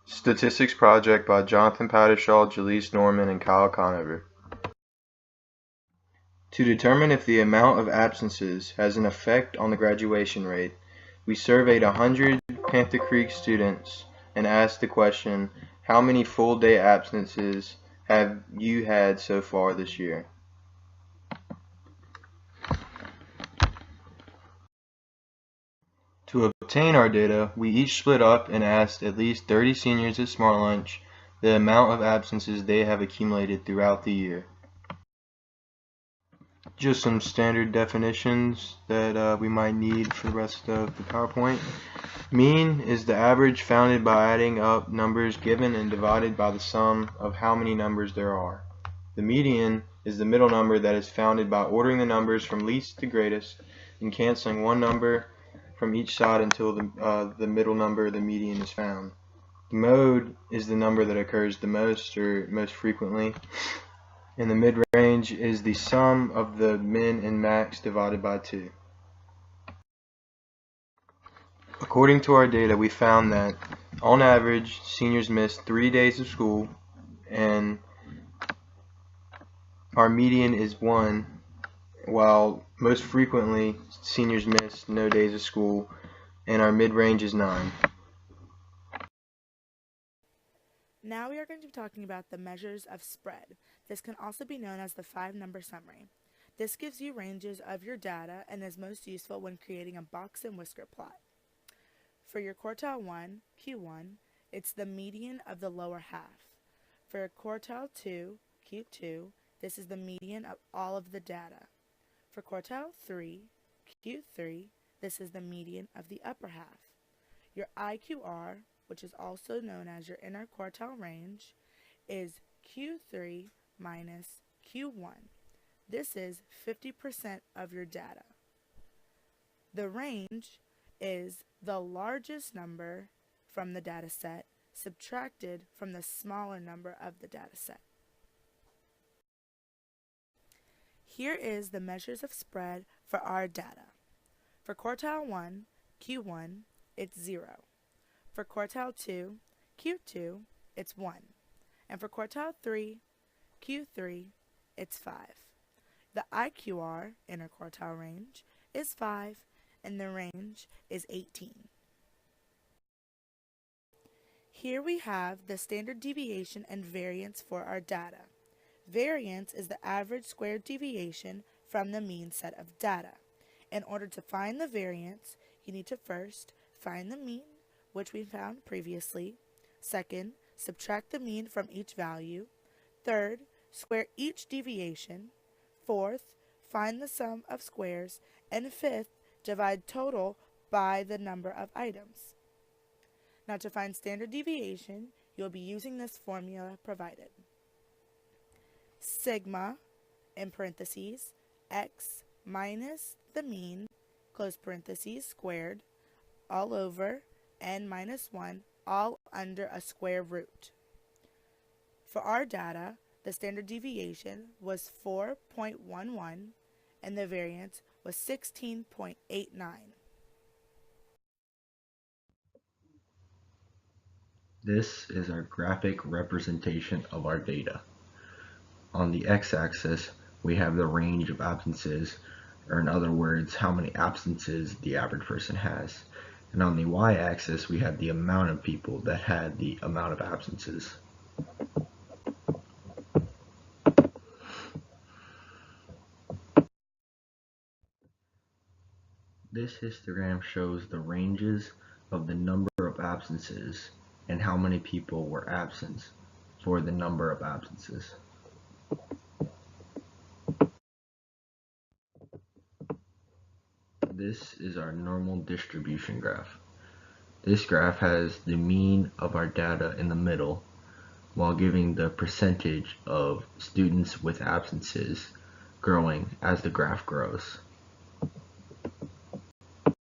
Statistics Project by Jonathan Pattershaw, Jalyce Norman, and Kyle Conover. To determine if the amount of absences has an effect on the graduation rate, we surveyed 100 Panther Creek students and asked the question, how many full-day absences have you had so far this year? To obtain our data, we each split up and asked at least 30 seniors at Smart Lunch the amount of absences they have accumulated throughout the year. Just some standard definitions that we might need for the rest of the PowerPoint. Mean is the average founded by adding up numbers given and divided by the sum of how many numbers there are. The median is the middle number that is founded by ordering the numbers from least to greatest and canceling one number from each side until the middle number, the median, is found. The mode is the number that occurs the most or most frequently, and the mid-range is the sum of the min and max divided by 2. According to our data, we found that on average seniors miss 3 days of school, and our median is 1, while most frequently seniors miss no days of school, and our mid-range is 9. Now we are going to be talking about the measures of spread. This can also be known as the 5-number summary. This gives you ranges of your data and is most useful when creating a box and whisker plot. For your quartile 1, Q1, it's the median of the lower half. For quartile 2, Q2, this is the median of all of the data. For quartile 3, Q3, this is the median of the upper half. Your IQR, which is also known as your inner quartile range, is Q3 minus Q1. This is 50% of your data. The range is the largest number from the data set subtracted from the smaller number of the data set. Here is the measures of spread for our data. For quartile 1, Q1, it's 0. For quartile 2, Q2, it's 1. And for quartile 3, Q3, it's 5. The IQR, inner quartile range, is 5, and the range is 18. Here we have the standard deviation and variance for our data. Variance is the average squared deviation from the mean set of data. In order to find the variance, you need to first find the mean, which we found previously. Second, subtract the mean from each value. Third, square each deviation. Fourth, find the sum of squares. And fifth, divide total by the number of items. Now to find standard deviation, you'll be using this formula provided. Sigma, in parentheses, x minus the mean, close parentheses, squared, all over, n minus 1, all under a square root. For our data, the standard deviation was 4.11 and the variance was 16.89. This is our graphic representation of our data. On the x-axis, we have the range of absences, or in other words, how many absences the average person has. And on the y-axis, we have the amount of people that had the amount of absences. This histogram shows the ranges of the number of absences and how many people were absent for the number of absences. This is our normal distribution graph. This graph has the mean of our data in the middle, while giving the percentage of students with absences growing as the graph grows.